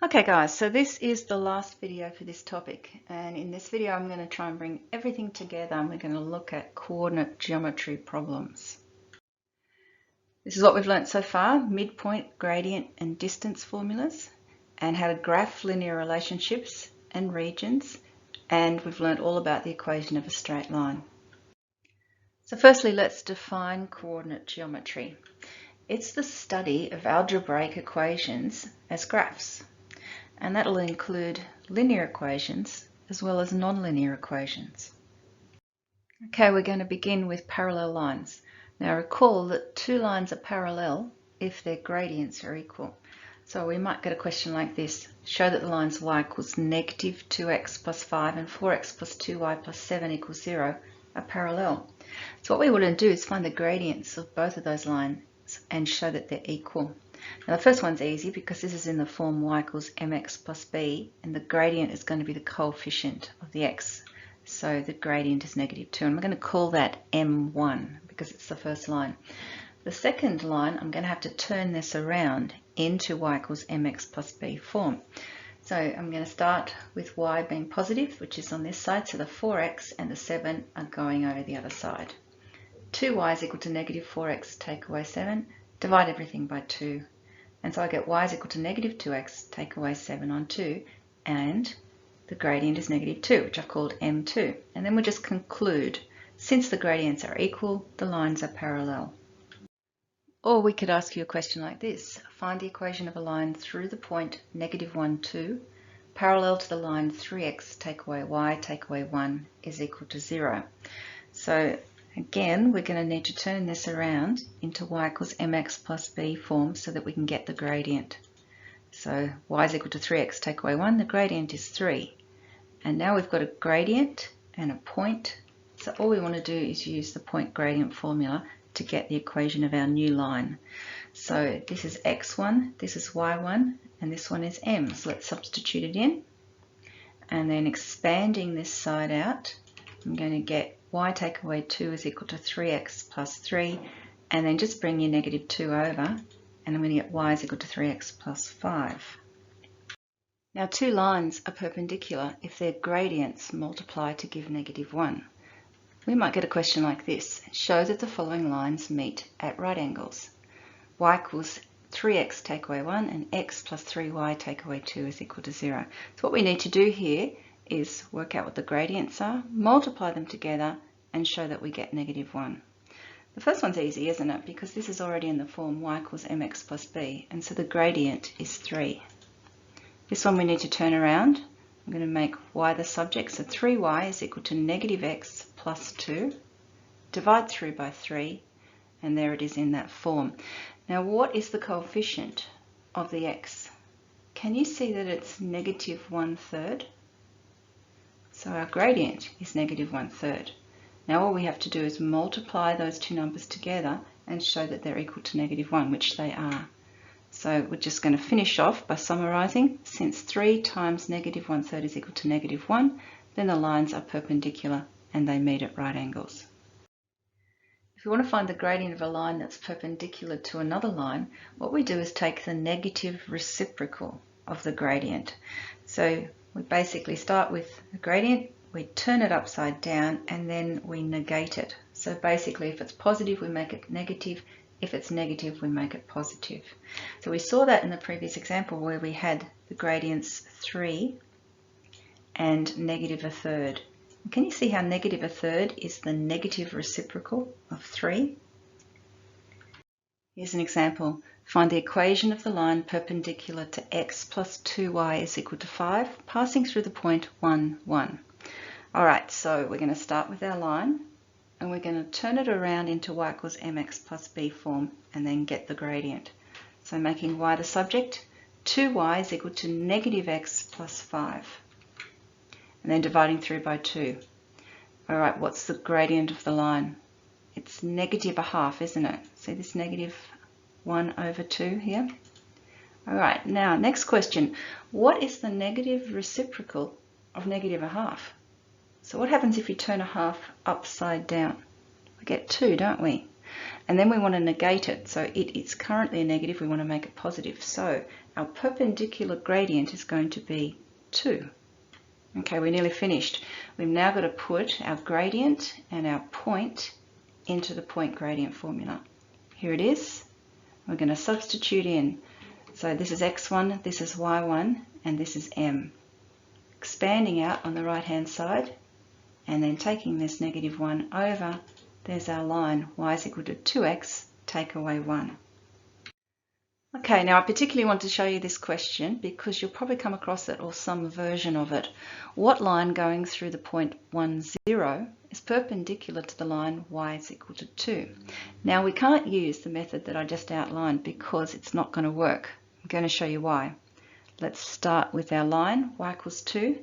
Okay guys, so this is the last video for this topic, and in this video I'm going to try and bring everything together and we're going to look at coordinate geometry problems. This is what we've learnt so far: midpoint, gradient and distance formulas, and how to graph linear relationships and regions, and we've learnt all about the equation of a straight line. So firstly, let's define coordinate geometry. It's the study of algebraic equations as graphs. And that'll include linear equations as well as nonlinear equations. Okay, we're going to begin with parallel lines. Now recall that two lines are parallel if their gradients are equal. So we might get a question like this: show that the lines y equals negative 2x plus 5 and 4x plus 2y plus 7 equals 0 are parallel. So what we want to do is find the gradients of both of those lines and show that they're equal. Now the first one's easy because this is in the form y equals mx plus b, and the gradient is going to be the coefficient of the x. So the gradient is negative 2, and we're going to call that m1 because it's the first line. The second line, I'm going to have to turn this around into y equals mx plus b form. So I'm going to start with y being positive, which is on this side, so the 4x and the 7 are going over the other side. 2y is equal to negative 4x, take away 7, divide everything by 2. And so I get y is equal to negative 2x, take away 7 on 2, and the gradient is negative 2, which I've called m2. And then we'll just conclude, since the gradients are equal, the lines are parallel. Or we could ask you a question like this: find the equation of a line through the point negative 1, 2, parallel to the line 3x take away y take away 1 is equal to 0. So again, we're going to need to turn this around into y equals mx plus b form so that we can get the gradient. So y is equal to 3x take away 1, the gradient is 3. And now we've got a gradient and a point. So all we want to do is use the point gradient formula to get the equation of our new line. So this is x1, this is y1, and this one is m. So let's substitute it in. And then expanding this side out, I'm going to get y take away 2 is equal to 3x plus 3, and then just bring your negative 2 over, and I'm going to get y is equal to 3x plus 5. Now two lines are perpendicular if their gradients multiply to give negative 1. We might get a question like this: show that the following lines meet at right angles. Y equals 3x take away 1 and x plus 3y take away 2 is equal to 0. So what we need to do here is work out what the gradients are, multiply them together, and show that we get negative 1. The first one's easy, isn't it? Because this is already in the form y equals mx plus b, and so the gradient is 3. This one we need to turn around. I'm going to make y the subject, so 3y is equal to negative x plus 2. Divide through by 3, and there it is in that form. Now what is the coefficient of the x? Can you see that it's negative 1/3? So our gradient is negative 1/3. Now all we have to do is multiply those two numbers together and show that they're equal to negative 1, which they are. So we're just going to finish off by summarising. Since 3 times negative 1/3 is equal to negative 1, then the lines are perpendicular and they meet at right angles. If we want to find the gradient of a line that's perpendicular to another line, what we do is take the negative reciprocal of the gradient. So we basically start with a gradient, we turn it upside down, and then we negate it. So basically, if it's positive, we make it negative. If it's negative, we make it positive. So we saw that in the previous example where we had the gradients 3 and negative 1/3. Can you see how negative 1/3 is the negative reciprocal of 3? Here's an example. Find the equation of the line perpendicular to x plus 2y is equal to 5, passing through the point 1, 1. All right, so we're going to start with our line, and we're going to turn it around into y equals mx plus b form, and then get the gradient. So making y the subject, 2y is equal to negative x plus 5. And then dividing through by 2. All right, what's the gradient of the line? It's negative 1/2, isn't it? See this negative 1/2 here? All right, now next question. What is the negative reciprocal of negative 1/2? So what happens if you turn 1/2 upside down? We get 2, don't we? And then we want to negate it. So it's currently a negative, we want to make it positive. So our perpendicular gradient is going to be 2. Okay, we're nearly finished. We've now got to put our gradient and our point into the point gradient formula. Here it is. We're going to substitute in. So this is x1, this is y1, and this is m. Expanding out on the right hand side, and then taking this negative 1 over, there's our line, y is equal to 2x, take away 1. Okay, now I particularly want to show you this question because you'll probably come across it or some version of it. What line going through the point 1, 0 is perpendicular to the line y is equal to 2? Now we can't use the method that I just outlined because it's not going to work. I'm going to show you why. Let's start with our line, y equals 2.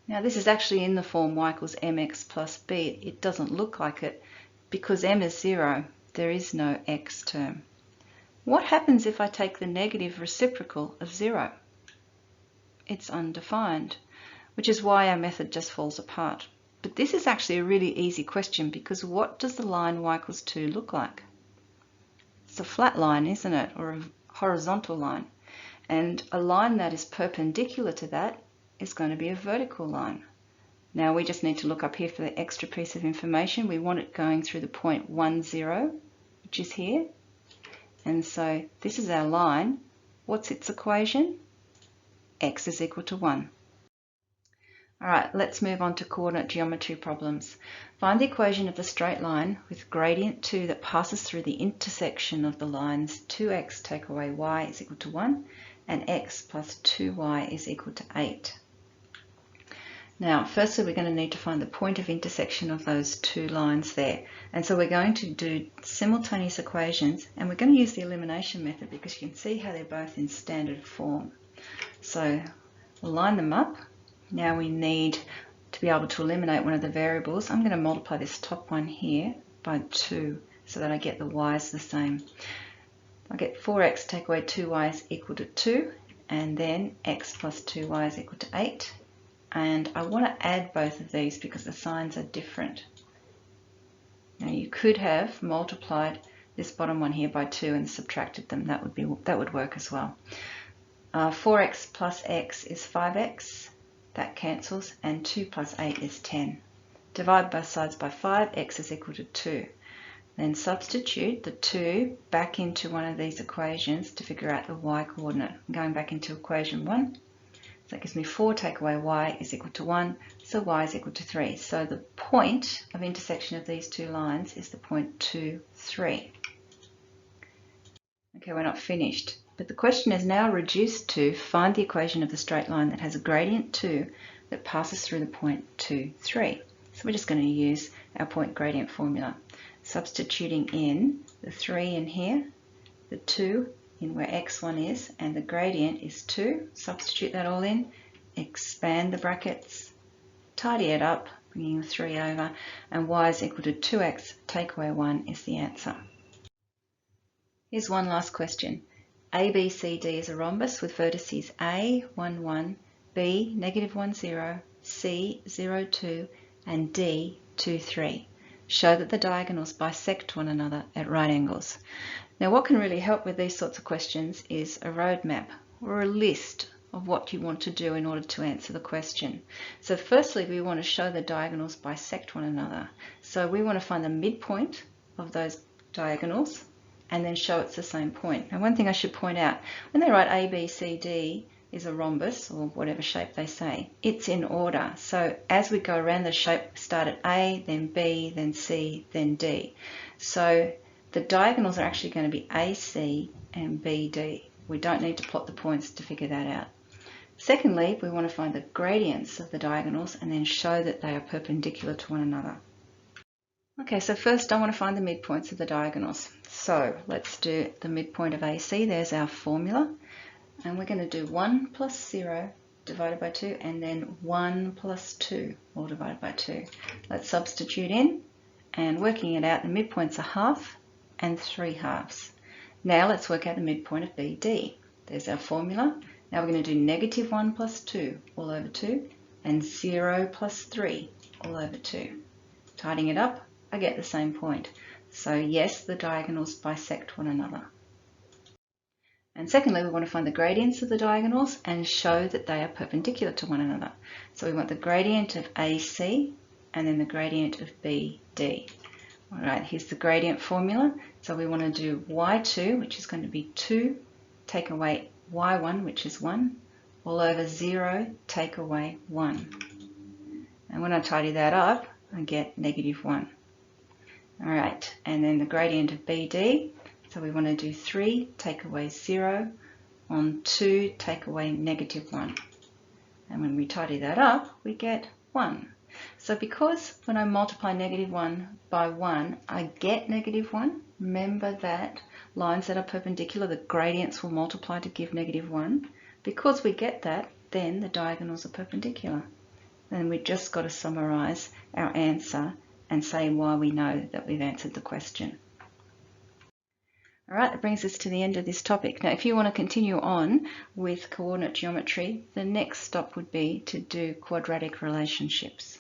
Now this is actually in the form y equals mx plus b. It doesn't look like it because m is 0. There is no x term. What happens if I take the negative reciprocal of 0? It's undefined, which is why our method just falls apart. But this is actually a really easy question because what does the line y equals 2 look like? It's a flat line, isn't it? Or a horizontal line. And a line that is perpendicular to that is going to be a vertical line. Now we just need to look up here for the extra piece of information. We want it going through the point 1, 0, which is here. And so this is our line. What's its equation? X is equal to 1. All right, let's move on to coordinate geometry problems. Find the equation of the straight line with gradient 2 that passes through the intersection of the lines 2x take away y is equal to 1 and x plus 2y is equal to 8. Now, firstly, we're going to need to find the point of intersection of those two lines there. And so we're going to do simultaneous equations, and we're going to use the elimination method because you can see how they're both in standard form. So we'll line them up. Now we need to be able to eliminate one of the variables. I'm going to multiply this top one here by 2 so that I get the y's the same. I get 4x take away 2y is equal to 2, and then x plus 2y is equal to 8. And I want to add both of these because the signs are different. Now you could have multiplied this bottom one here by 2 and subtracted them. That would work as well. 4x plus x is 5x. That cancels, and 2 plus 8 is 10. Divide both sides by 5, x is equal to 2. Then substitute the 2 back into one of these equations to figure out the y coordinate. I'm going back into equation 1. So that gives me 4 take away y is equal to 1, so y is equal to 3. So the point of intersection of these two lines is the point 2, 3. Okay, we're not finished. But the question is now reduced to find the equation of the straight line that has a gradient 2 that passes through the point 2, 3. So we're just going to use our point gradient formula. Substituting in the 3 in here, the 2 in where x1 is, and the gradient is 2. Substitute that all in, expand the brackets, tidy it up, bringing the 3 over, and y is equal to 2x, take away 1 is the answer. Here's one last question. ABCD is a rhombus with vertices A, 1, 1, B, negative 1, 0, C, 0, 2, and D, 2, 3. Show that the diagonals bisect one another at right angles. Now what can really help with these sorts of questions is a roadmap or a list of what you want to do in order to answer the question. So firstly, we want to show the diagonals bisect one another. So we want to find the midpoint of those diagonals and then show it's the same point. Now one thing I should point out, when they write A, B, C, D is a rhombus or whatever shape they say, it's in order. So as we go around the shape, start at A, then B, then C, then D. So the diagonals are actually going to be AC and BD. We don't need to plot the points to figure that out. Secondly, we want to find the gradients of the diagonals and then show that they are perpendicular to one another. Okay, so first I want to find the midpoints of the diagonals. So let's do the midpoint of AC. There's our formula. And we're going to do 1 plus 0 divided by 2 and then 1 plus 2 all divided by 2. Let's substitute in, and working it out, the midpoints are half and 3 halves. Now let's work out the midpoint of BD. There's our formula. Now we're going to do negative 1 plus 2 all over 2 and 0 plus 3 all over 2. Tidying it up, I get the same point. So yes, the diagonals bisect one another. And secondly, we want to find the gradients of the diagonals and show that they are perpendicular to one another. So we want the gradient of AC and then the gradient of BD. All right, here's the gradient formula. So we want to do y2, which is going to be 2, take away y1, which is 1, all over 0, take away 1. And when I tidy that up, I get -1. All right, and then the gradient of BD, so we want to do 3, take away 0, on 2, take away -1. And when we tidy that up, we get 1. So because when I multiply -1 by 1, I get -1, remember that lines that are perpendicular, the gradients will multiply to give -1. Because we get that, then the diagonals are perpendicular. And we've just got to summarize our answer and say why we know that we've answered the question. All right, that brings us to the end of this topic. Now, if you want to continue on with coordinate geometry, the next stop would be to do quadratic relationships.